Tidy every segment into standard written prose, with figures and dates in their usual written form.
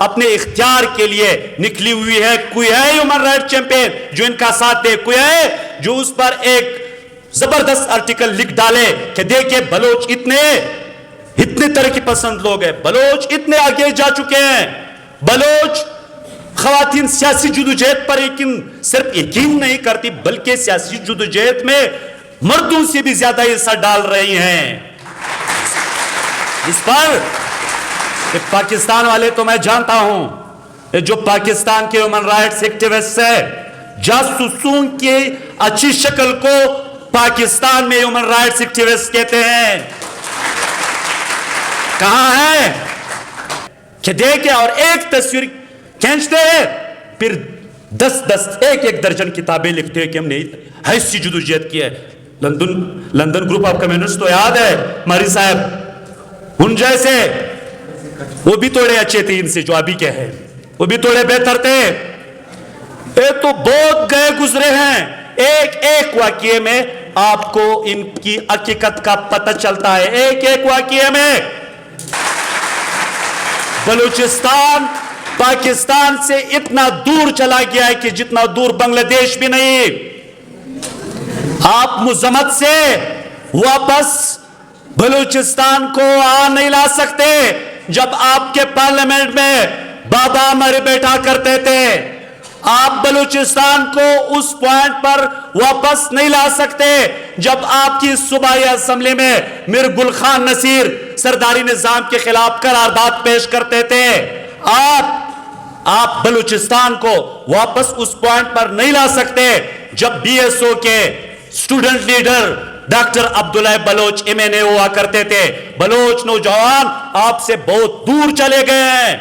اپنے اختیار کے لیے نکلی ہوئی ہے. کوئی ہے ہیومن رائٹ چیمپئن جو ان کا ساتھ دے؟ کوئی ہے جو اس پر ایک زبردست آرٹیکل لکھ ڈالے کہ دیکھیں بلوچ اتنے ترقی پسند لوگ ہیں، بلوچ اتنے آگے جا چکے ہیں، بلوچ خواتین سیاسی جدوجہد پر صرف یقین نہیں کرتی بلکہ سیاسی جدوجہد میں مردوں سے بھی زیادہ حصہ ڈال رہی ہیں. اس پر پاکستان والے تو میں جانتا ہوں، جو پاکستان کے ہیومن رائٹس ایکٹیوسٹ ہیں، جاسوسوں کی اچھی شکل کو پاکستان میں ہیومن رائٹس ایکٹیوسٹ کہتے ہیں. کہاں ہے کہ دیکھیں اور ایک تصویر کھینچتے ہیں، پھر 10 ایک درجن کتابیں لکھتے ہیں کہ ہم نے ایسی جدوجہد کی ہے. لندن گروپ آف کمیونسٹ تو یاد ہے ماری صاحب، ان جیسے وہ بھی تھوڑے اچھے تھے ان سے جو ابھی کے ہیں، وہ بھی تھوڑے بہتر تھے. یہ تو بہت گئے گزرے ہیں. ایک واقعے میں آپ کو ان کی حقیقت کا پتہ چلتا ہے. ایک واقعے میں بلوچستان پاکستان سے اتنا دور چلا گیا ہے کہ جتنا دور بنگلہ دیش بھی نہیں. آپ مذمت سے واپس بلوچستان کو نہیں لا سکتے. جب آپ کے پارلیمنٹ میں بابا ہمارے بیٹھا کرتے تھے، آپ بلوچستان کو اس پوائنٹ پر واپس نہیں لا سکتے جب آپ کی صوبائی اسمبلی میں میر گل خان نصیر سرداری نظام کے خلاف قرارداد پیش کرتے تھے. آپ بلوچستان کو واپس اس پوائنٹ پر نہیں لا سکتے جب بی ایس او کے اسٹوڈنٹ لیڈر ڈاکٹر عبداللہ بلوچ MNA ہوا کرتے تھے. بلوچ نوجوان آپ سے بہت دور چلے گئے ہیں،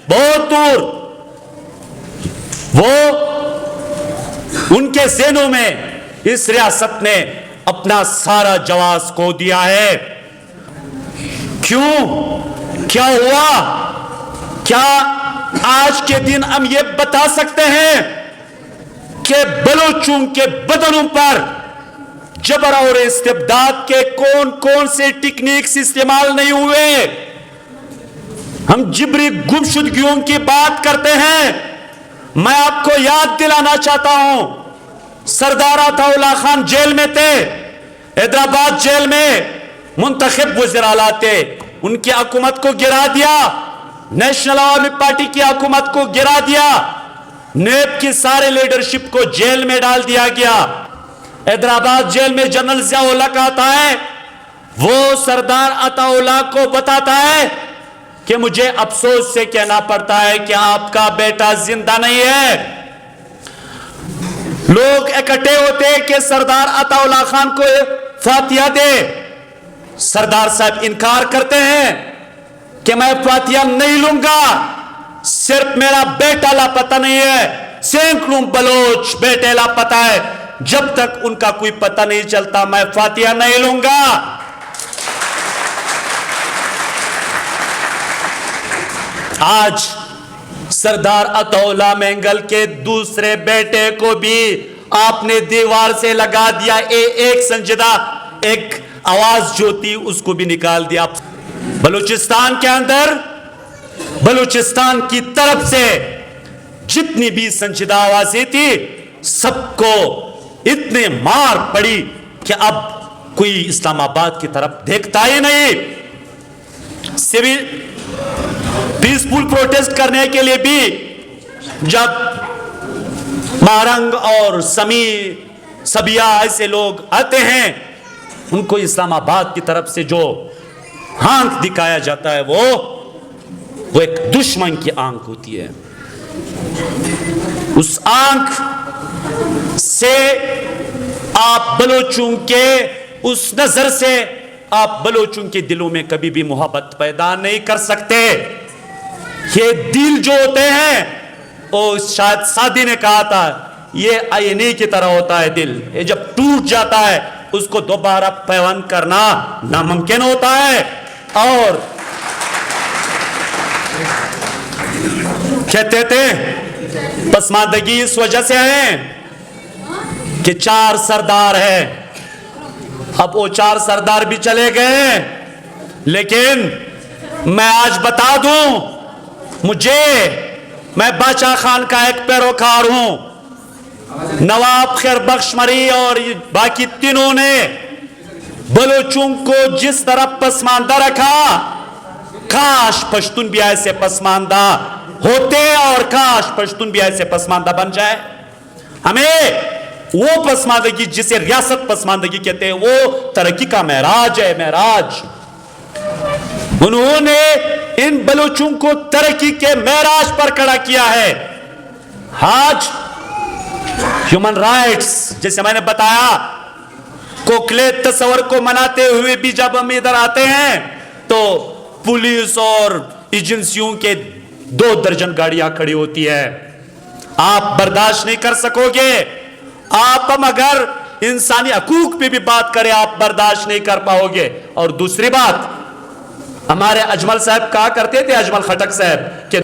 بہت دور. وہ ان کے ذہنوں میں اس ریاست نے اپنا سارا جواز کھو دیا ہے. کیوں؟ کیا ہوا؟ کیا آج کے دن ہم یہ بتا سکتے ہیں کہ بلوچوں کے بدنوں پر جبر اور استبداد کے کون سے ٹیکنیکس استعمال نہیں ہوئے؟ ہم جبری گمشدگیوں کی بات کرتے ہیں. میں آپ کو یاد دلانا چاہتا ہوں، سردار عطا اللہ خان جیل میں تھے، حیدرآباد جیل میں منتخب وزیر اعلیٰ تھے. ان کی حکومت کو گرا دیا، نیشنل عوامی پارٹی کی حکومت کو گرا دیا، نیب کی سارے لیڈرشپ کو جیل میں ڈال دیا گیا. حیدرآباد جیل میں جنرل ضیاء الحق آتا ہے، وہ سردار عطا اللہ کو بتاتا ہے کہ مجھے افسوس سے کہنا پڑتا ہے کہ آپ کا بیٹا زندہ نہیں ہے. لوگ اکٹھے ہوتے کہ سردار عطا اللہ خان کو فاتحہ دے. سردار صاحب انکار کرتے ہیں کہ میں فاتحہ نہیں لوں گا، صرف میرا بیٹا لاپتہ نہیں ہے. سینکڑوں بلوچ بیٹے لاپتہ ہے، جب تک ان کا کوئی پتہ نہیں چلتا میں فاتحہ نہیں لوں گا. آج سردار عطا اللہ مینگل کے دوسرے بیٹے کو بھی آپ نے دیوار سے لگا دیا. ایک سنجیدہ ایک آواز جو تھی اس کو بھی نکال دیا. بلوچستان کے اندر بلوچستان کی طرف سے جتنی بھی سنجیدہ آوازیں تھی سب کو اتنے مار پڑی کہ اب کوئی اسلام آباد کی طرف دیکھتا ہی نہیں. سیوی پیسفل پروٹیسٹ کرنے کے لیے بھی جب مارنگ اور سبیہ ایسے لوگ آتے ہیں ان کو اسلام آباد کی طرف سے جو آنکھ دکھایا جاتا ہے وہ ایک دشمن کی آنکھ ہوتی ہے. اس آنکھ سے آپ بلوچوں کے اس نظر سے آپ بلوچوں کے دلوں میں کبھی بھی محبت پیدا نہیں کر سکتے. یہ دل جو ہوتے ہیں وہ شاید سادی نے کہا تھا یہ آئینے کی طرح ہوتا ہے. دل یہ جب ٹوٹ جاتا ہے اس کو دوبارہ پیوند کرنا ناممکن ہوتا ہے. اور کہتے تھے پسماندگی اس وجہ سے ہے کہ 4 سردار ہیں. اب وہ 4 سردار بھی چلے گئے، لیکن میں آج بتا دوں میں باچا خان کا ایک پیروکار ہوں. نواب خیر بخش مری اور باقی تینوں نے بلوچوں کو جس طرح پسماندہ رکھا، کاش پشتون بھی ایسے پسماندہ ہوتے اور کاش پشتون بھی ایسے پسماندہ بن جائے. ہمیں وہ پسماندگی جسے ریاست پسماندگی کہتے ہیں وہ ترقی کا معراج ہے. معراج انہوں نے ان بلوچوں کو ترقی کے معراج پر کھڑا کیا ہے. آج ہیومن رائٹس جیسے میں نے بتایا کوکلے تصور کو مناتے ہوئے بھی جب ہم ادھر آتے ہیں تو پولیس اور ایجنسیوں کے 2 درجن گاڑیاں کھڑی ہوتی ہے. آپ برداشت نہیں کر سکو گے. آپ ہم اگر انسانی حقوق پہ بھی بات کریں آپ برداشت نہیں کر پاؤ گے. اور دوسری بات ہمارے اجمل صاحب کہا کرتے تھے، اجمل خٹک صاحب، کہ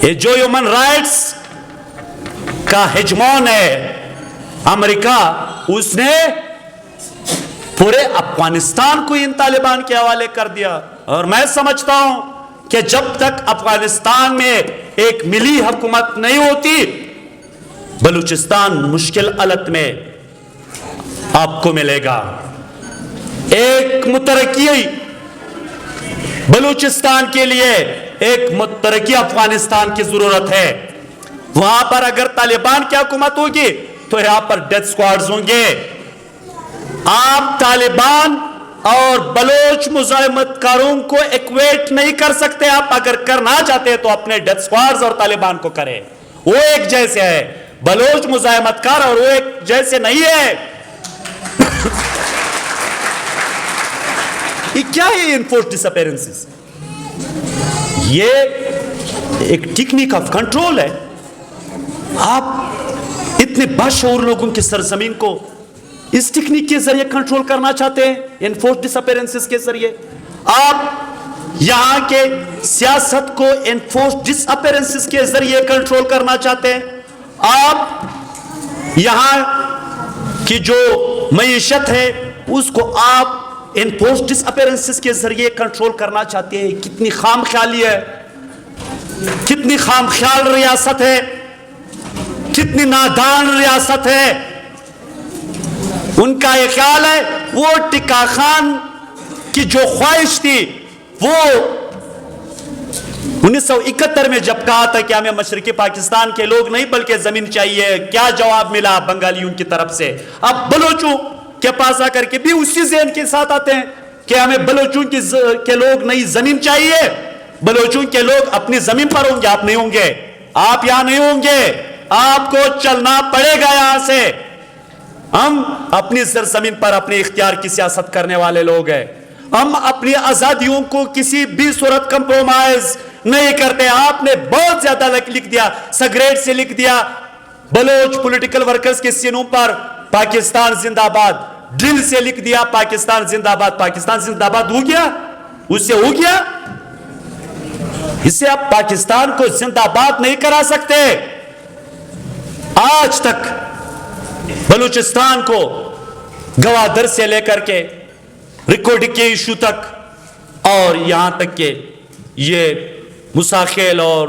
یہ جو ہیومن رائٹس کا ہجمون ہے امریکہ، اس نے پورے افغانستان کو ان طالبان کے حوالے کر دیا. اور میں سمجھتا ہوں کہ جب تک افغانستان میں ایک ملی حکومت نہیں ہوتی بلوچستان مشکل حالت میں آپ کو ملے گا. ایک مترقی بلوچستان کے لیے ایک مترقی افغانستان کی ضرورت ہے. وہاں پر اگر طالبان کی حکومت ہوگی تو یہاں پر ڈیتھ سکواڈز ہوں گے. آپ طالبان اور بلوچ مزاحمت کاروں کو ایکویٹ نہیں کر سکتے. آپ اگر کرنا چاہتے ہیں تو اپنے ڈیتھ سکواڈز اور طالبان کو کریں. وہ ایک جیسے ہے. بلوچ مزاحمت کار اور وہ ایک جیسے نہیں ہے. یہ کیا ہے انفورسڈ ڈس اپیرنسز؟ یہ ایک ٹیکنیک آف کنٹرول ہے. آپ اتنے باشعور لوگوں کی سرزمین کو اس ٹیکنیک کے ذریعے کنٹرول کرنا چاہتے ہیں، انفورسڈ ڈس اپیرنسز کے ذریعے. آپ یہاں کے سیاست کو انفورسڈ ڈس اپیرنسز کے ذریعے کنٹرول کرنا چاہتے ہیں. آپ یہاں کی جو معیشت ہے اس کو آپ انفورسڈ ڈس اپیرنسز کے ذریعے کنٹرول کرنا چاہتے ہیں. کتنی خام خیالی ہے، کتنی خام خیال ریاست ہے، کتنی نادان ریاست ہے. ان کا یہ خیال ہے وہ ٹکا خان کی جو خواہش تھی وہ 1971 میں جب کہا تھا کہ ہمیں مشرقی پاکستان کے لوگ نہیں بلکہ زمین چاہیے، کیا جواب ملا بنگالیوں کی طرف سے؟ اب بلوچوں کے پاس آ کر کے بھی اسی ذہن کے ساتھ آتے ہیں کہ ہمیں بلوچوں کے لوگ نہیں زمین چاہیے. بلوچوں کے لوگ اپنی زمین پر ہوں گے، آپ نہیں ہوں گے. آپ یہاں نہیں ہوں گے، آپ کو چلنا پڑے گا یہاں سے. ہم اپنی سرزمین پر اپنے اختیار کی سیاست کرنے والے لوگ ہیں. ہم اپنی آزادیوں کو کسی بھی صورت کمپرومائز نہیں کرتے. آپ نے بہت زیادہ لکھ دیا، سگریٹ سے لکھ دیا بلوچ پولیٹیکل ورکرز کے سینوں پر پاکستان زندہ باد، ڈرل سے لکھ دیا پاکستان زندہ باد. پاکستان زندہ باد ہو گیا؟ اس سے ہو گیا؟ اس سے آپ پاکستان کو زندہ باد نہیں کرا سکتے. آج تک بلوچستان کو گوادر سے لے کر کے ریکارڈنگ کے ایشو تک اور یہاں تک کہ یہ مساخیل اور